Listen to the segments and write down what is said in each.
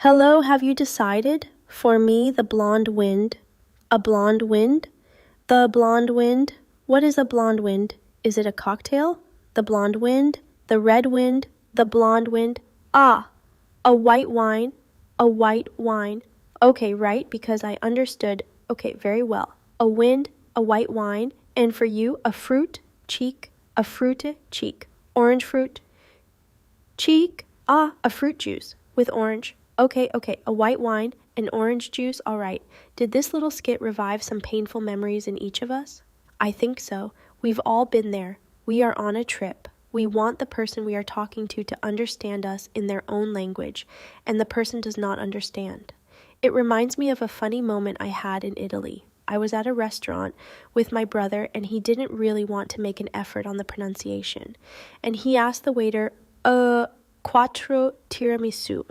Hello, have you decided? For me, the blonde wind. A blonde wind? The blonde wind? What is a blonde wind? Is it a cocktail? The blonde wind? The red wind? The blonde wind? Ah, a white wine. A white wine. Okay, right, because I understood. Okay, very well. A wind, a white wine, and for you, a fruit, cheek, a fruite, cheek. Orange fruit, cheek. Ah, a fruit juice with orange. Okay, a white wine, an orange juice, all right. Did this little skit revive some painful memories in each of us? I think so. We've all been there. We are on a trip. We want the person we are talking to understand us in their own language, and the person does not understand. It reminds me of a funny moment I had in Italy. I was at a restaurant with my brother, and he didn't really want to make an effort on the pronunciation. And he asked the waiter, quattro tiramisu.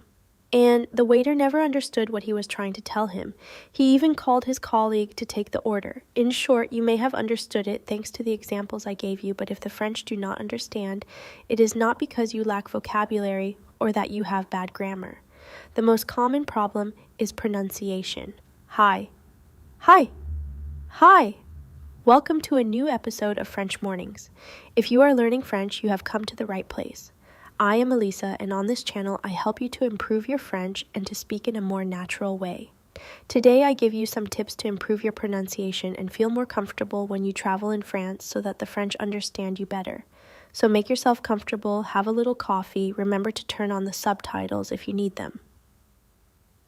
And the waiter never understood what he was trying to tell him. He even called his colleague to take the order. In short, you may have understood it thanks to the examples I gave you, but if the French do not understand, it is not because you lack vocabulary or that you have bad grammar. The most common problem is pronunciation. Hi. Hi. Hi. Welcome to a new episode of French Mornings. If you are learning French, you have come to the right place. I am Elisa, and on this channel, I help you to improve your French and to speak in a more natural way. Today, I give you some tips to improve your pronunciation and feel more comfortable when you travel in France so that the French understand you better. So make yourself comfortable, have a little coffee, remember to turn on the subtitles if you need them.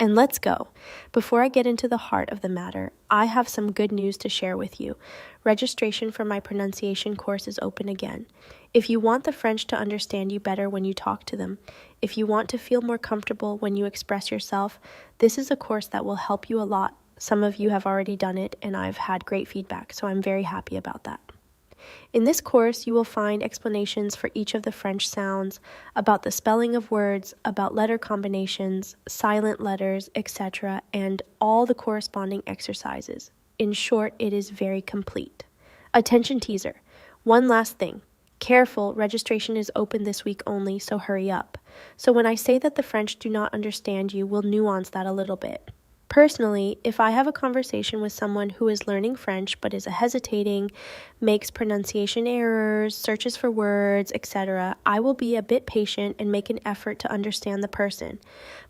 And let's go. Before I get into the heart of the matter, I have some good news to share with you. Registration for my pronunciation course is open again. If you want the French to understand you better when you talk to them, if you want to feel more comfortable when you express yourself, this is a course that will help you a lot. Some of you have already done it, and I've had great feedback, so I'm very happy about that. In this course, you will find explanations for each of the French sounds, about the spelling of words, about letter combinations, silent letters, etc., and all the corresponding exercises. In short, it is very complete. Attention teaser. One last thing. Careful, registration is open this week only, so hurry up. So when I say that the French do not understand you, we'll nuance that a little bit. Personally, if I have a conversation with someone who is learning French but is hesitating, makes pronunciation errors, searches for words, etc., I will be a bit patient and make an effort to understand the person.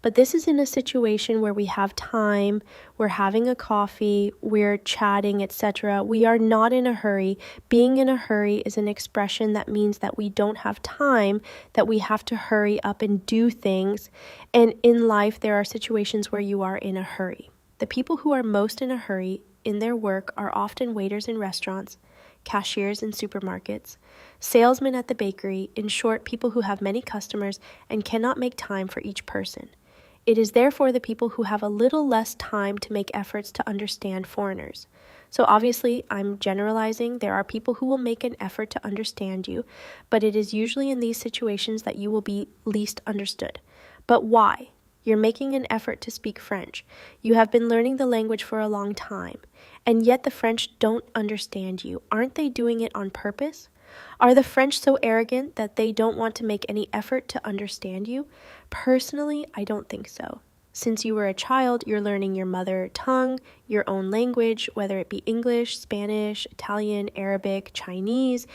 But this is in a situation where we have time, we're having a coffee, we're chatting, etc. We are not in a hurry. Being in a hurry is an expression that means that we don't have time, that we have to hurry up and do things. And in life, there are situations where you are in a hurry. The people who are most in a hurry in their work are often waiters in restaurants, cashiers in supermarkets, salesmen at the bakery, in short, people who have many customers and cannot make time for each person. It is therefore the people who have a little less time to make efforts to understand foreigners. So obviously, I'm generalizing. There are people who will make an effort to understand you, but it is usually in these situations that you will be least understood. But why? You're making an effort to speak French. You have been learning the language for a long time, and yet the French don't understand you. Aren't they doing it on purpose? Are the French so arrogant that they don't want to make any effort to understand you? Personally, I don't think so. Since you were a child, you're learning your mother tongue, your own language, whether it be English, Spanish, Italian, Arabic, Chinese.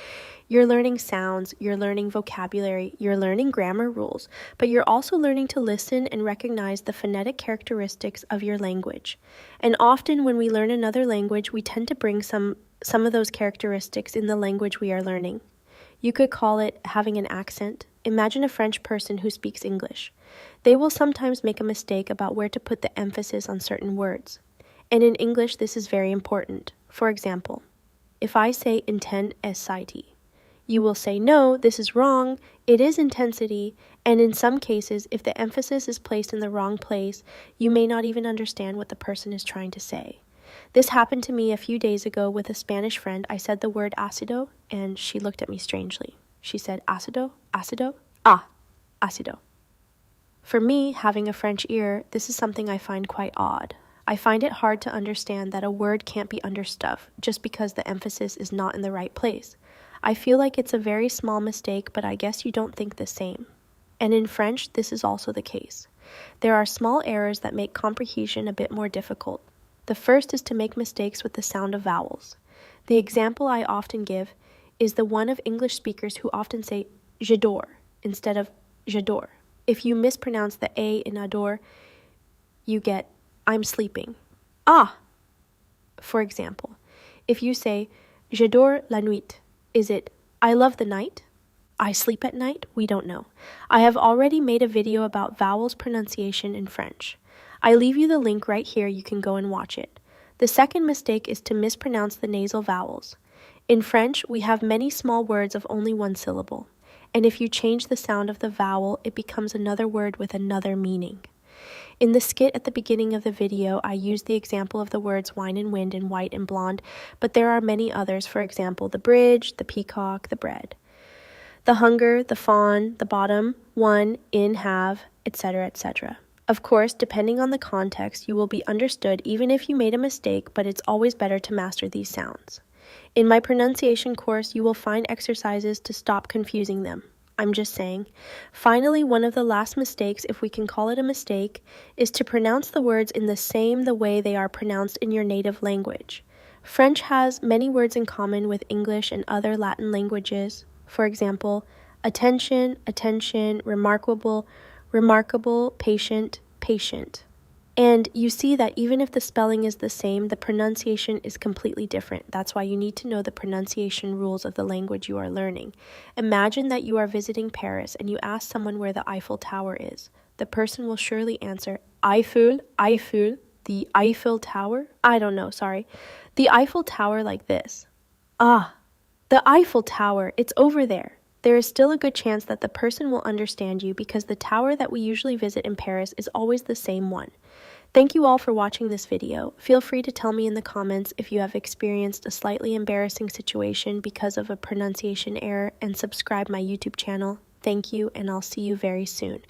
You're learning sounds, you're learning vocabulary, you're learning grammar rules, but you're also learning to listen and recognize the phonetic characteristics of your language. And often when we learn another language, we tend to bring some of those characteristics in the language we are learning. You could call it having an accent. Imagine a French person who speaks English. They will sometimes make a mistake about where to put the emphasis on certain words. And in English, this is very important. For example, if I say intensity, you will say, no, this is wrong, it is intensity, and in some cases, if the emphasis is placed in the wrong place, you may not even understand what the person is trying to say. This happened to me a few days ago with a Spanish friend. I said the word ácido, and she looked at me strangely. She said, ácido, ácido, ácido. For me, having a French ear, this is something I find quite odd. I find it hard to understand that a word can't be understood just because the emphasis is not in the right place. I feel like it's a very small mistake, but I guess you don't think the same. And in French, this is also the case. There are small errors that make comprehension a bit more difficult. The first is to make mistakes with the sound of vowels. The example I often give is the one of English speakers who often say j'adore instead of j'adore. If you mispronounce the A in adore, you get I'm sleeping. Ah! For example, if you say j'adore la nuit, is it I love the night? I sleep at night? We don't know. I have already made a video about vowels pronunciation in French. I leave you the link right here, you can go and watch it. The second mistake is to mispronounce the nasal vowels. In French, we have many small words of only one syllable, and if you change the sound of the vowel, it becomes another word with another meaning. In the skit at the beginning of the video, I used the example of the words wine and wind and white and blonde, but there are many others, for example, the bridge, the peacock, the bread. The hunger, the fawn, the bottom, one, in, have, etc., etc. Of course, depending on the context, you will be understood even if you made a mistake, but it's always better to master these sounds. In my pronunciation course, you will find exercises to stop confusing them. I'm just saying. Finally, one of the last mistakes, if we can call it a mistake, is to pronounce the words in the way they are pronounced in your native language. French has many words in common with English and other Latin languages. For example, attention, attention, remarkable, remarkable, patient, patient. And you see that even if the spelling is the same, the pronunciation is completely different. That's why you need to know the pronunciation rules of the language you are learning. Imagine that you are visiting Paris and you ask someone where the Eiffel Tower is. The person will surely answer, Eiffel, Eiffel, the Eiffel Tower? I don't know, sorry. The Eiffel Tower like this. Ah, the Eiffel Tower, it's over there. There is still a good chance that the person will understand you because the tower that we usually visit in Paris is always the same one. Thank you all for watching this video. Feel free to tell me in the comments if you have experienced a slightly embarrassing situation because of a pronunciation error, and subscribe my YouTube channel. Thank you, and I'll see you very soon.